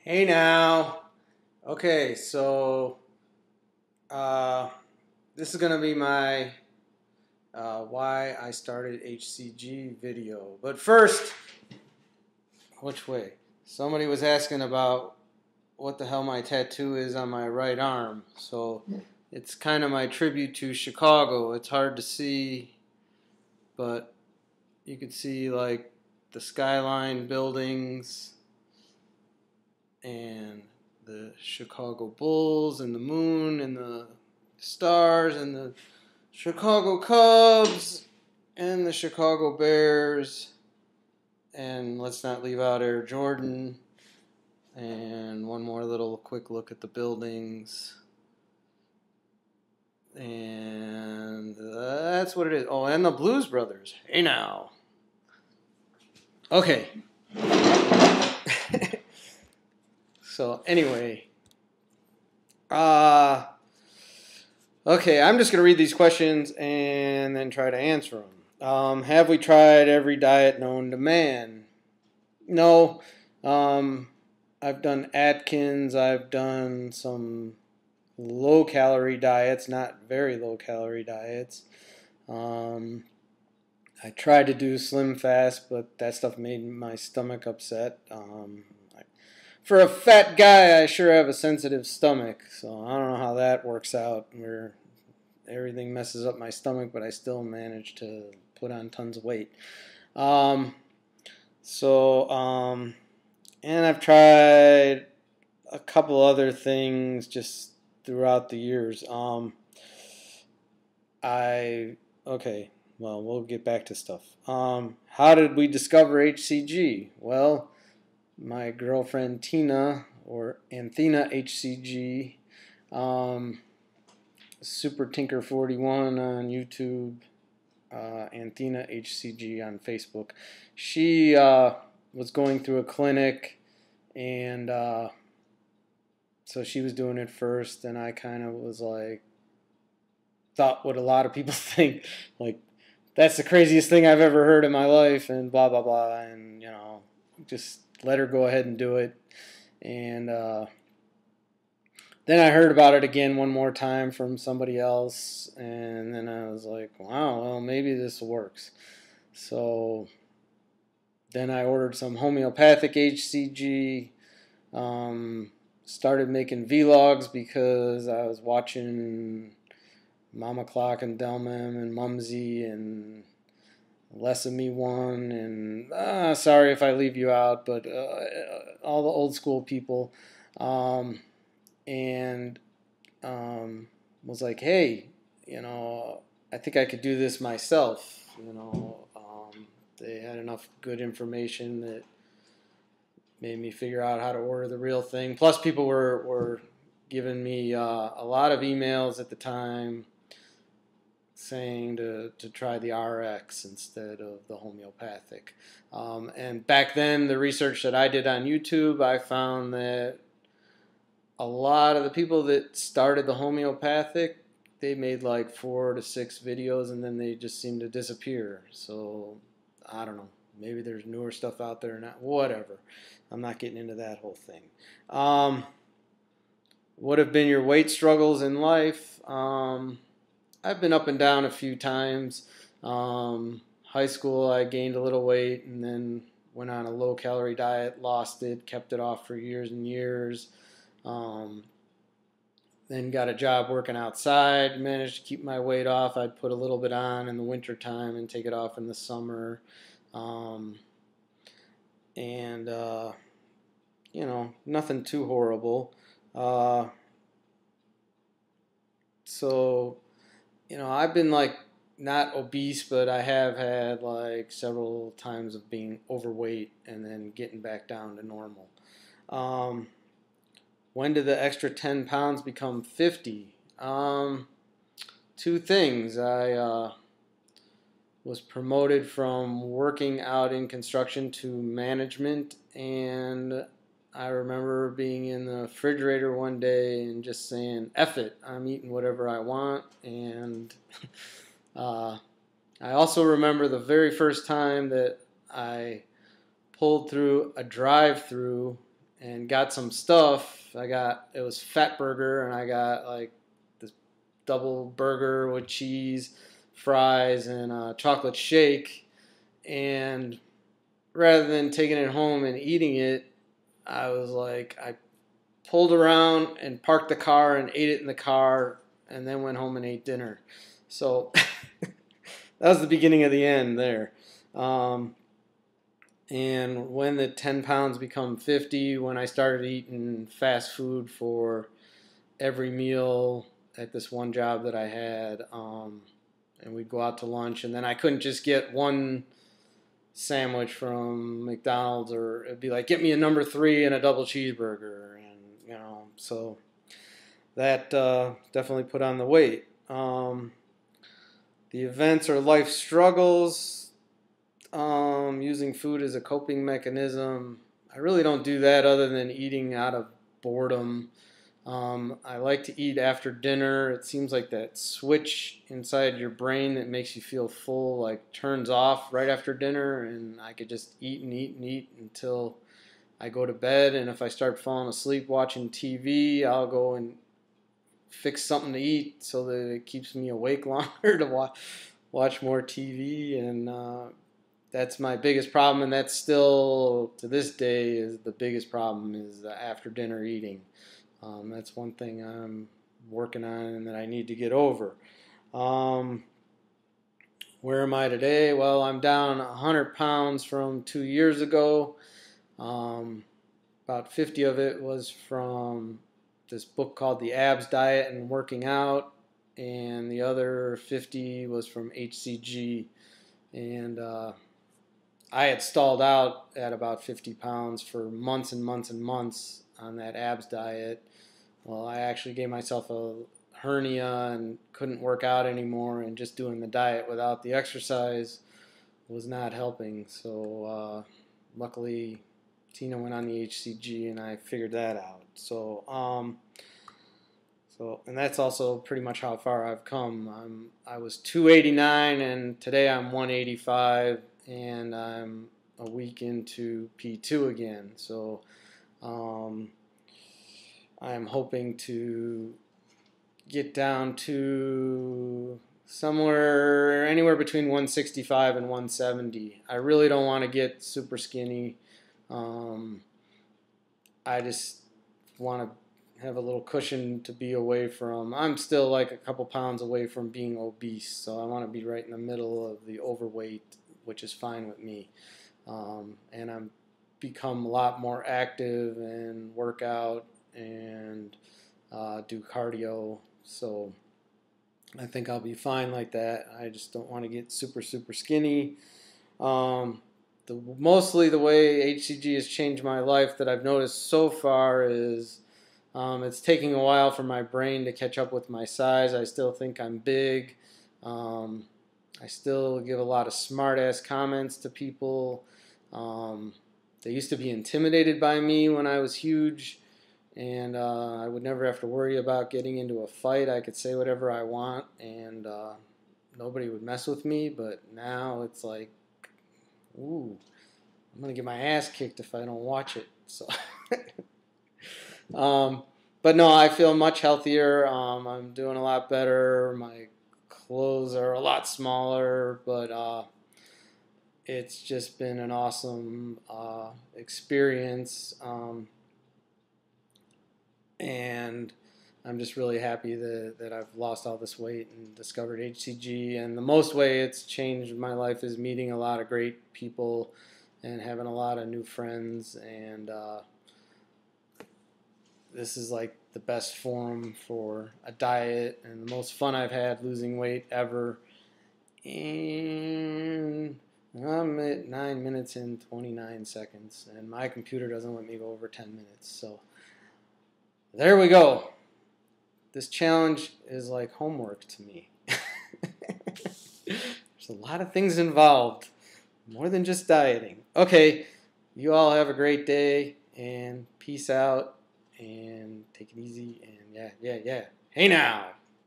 Hey now. Okay, so uh, this is gonna be my why I started HCG video. But first, which way? Somebody was asking about what the hell my tattoo is on my right arm. So it's kind of my tribute to Chicago. It's hard to see, but you could see like the skyline buildings and the Chicago Bulls and the moon and the stars and the Chicago Cubs and the Chicago Bears. And let's not leave out Air Jordan. And one more little quick look at the buildings. And that's what it is. Oh, and the Blues Brothers. Hey now. Okay. So anyway, okay, I'm just gonna read these questions and then try to answer them. Have we tried every diet known to man? No. I've done Atkins. I've done some low-calorie diets, not very low-calorie diets. I tried to do Slim Fast, but that stuff made my stomach upset. For a fat guy, I sure have a sensitive stomach, so I don't know how that works out, where everything messes up my stomach, but I still manage to put on tons of weight. And I've tried a couple other things just throughout the years. Okay, well, we'll get back to stuff. How did we discover HCG? Well, my girlfriend Tina, or Anthena HCG, Super Tinker 41 on YouTube, Anthena HCG on Facebook. She was going through a clinic, and so she was doing it first, and I kind of was like, thought what a lot of people think, like, that's the craziest thing I've ever heard in my life, and blah, blah, blah, and, just let her go ahead and do it. And then I heard about it again one more time from somebody else, and then I was like, wow, well, maybe this works. So then I ordered some homeopathic HCG, started making vlogs because I was watching Mama Clock and Delmem and Mumsy and Less of Me One, and sorry if I leave you out, but all the old school people, and was like, hey, I think I could do this myself. They had enough good information that made me figure out how to order the real thing. Plus, people were giving me a lot of emails at the time saying to try the RX instead of the homeopathic. And back then, the research that I did on YouTube, I found that a lot of the people that started the homeopathic, they made like 4 to 6 videos and then they just seemed to disappear. So I don't know. Maybe there's newer stuff out there or not. Whatever. I'm not getting into that whole thing. What have been your weight struggles in life? I've been up and down a few times. High school, I gained a little weight and then went on a low-calorie diet, lost it, kept it off for years and years. Then got a job working outside, managed to keep my weight off. I'd put a little bit on in the winter time and take it off in the summer. Nothing too horrible. I've been like not obese, but I have had like several times of being overweight and then getting back down to normal. When did the extra 10 pounds become 50? Two things. I was promoted from working out in construction to management, and I remember being in the refrigerator one day and just saying, F it, I'm eating whatever I want. And I also remember the very first time that I pulled through a drive-through and got some stuff. It was Fat Burger, and I got like this double burger with cheese, fries, and a chocolate shake. And rather than taking it home and eating it, I was like, I pulled around and parked the car and ate it in the car, and then went home and ate dinner. So that was the beginning of the end there. And when the 10 pounds become 50, when I started eating fast food for every meal at this one job that I had, and we'd go out to lunch, and then I couldn't just get one sandwich from McDonald's, or it'd be like, get me a number 3 and a double cheeseburger, and so that definitely put on the weight. The events or life struggles. Using food as a coping mechanism. I really don't do that other than eating out of boredom. I like to eat after dinner. It seems like that switch inside your brain that makes you feel full like turns off right after dinner, and I could just eat and eat and eat until I go to bed. And if I start falling asleep watching TV, I'll go and fix something to eat so that it keeps me awake longer to watch more TV. And that's my biggest problem, and that's still to this day is the biggest problem, is the after dinner eating. That's one thing I'm working on and that I need to get over. Where am I today? Well, I'm down 100 pounds from 2 years ago. About 50 of it was from this book called The Abs Diet and working out, and the other 50 was from HCG. And I had stalled out at about 50 pounds for months and months and months on that abs diet. Well, I actually gave myself a hernia and couldn't work out anymore, and just doing the diet without the exercise was not helping. So luckily Tina went on the HCG and I figured that out. So and that's also pretty much how far I've come. I was 289 and today I'm 185, and I'm a week into P2 again. So I'm hoping to get down to anywhere between 165 and 170. I really don't want to get super skinny. I just want to have a little cushion to be away from. I'm still like a couple pounds away from being obese, so I want to be right in the middle of the overweight, which is fine with me. And I'm become a lot more active and work out and do cardio, so I think I'll be fine like that. I just don't want to get super skinny. Mostly the way HCG has changed my life that I've noticed so far is it's taking a while for my brain to catch up with my size. I still think I'm big. I still give a lot of smart-ass comments to people. They used to be intimidated by me when I was huge, and I would never have to worry about getting into a fight. I could say whatever I want, and nobody would mess with me. But now it's like, ooh, I'm going to get my ass kicked if I don't watch it. So, but no, I feel much healthier. I'm doing a lot better. My clothes are a lot smaller, but it's just been an awesome experience. And I'm just really happy that I've lost all this weight and discovered HCG. And the most way it's changed my life is meeting a lot of great people and having a lot of new friends. And this is like the best forum for a diet and the most fun I've had losing weight ever. And I'm at 9 minutes and 29 seconds, and my computer doesn't let me go over 10 minutes. So there we go. This challenge is like homework to me. There's a lot of things involved, more than just dieting. Okay, you all have a great day, and peace out, and take it easy, and yeah. Hey now!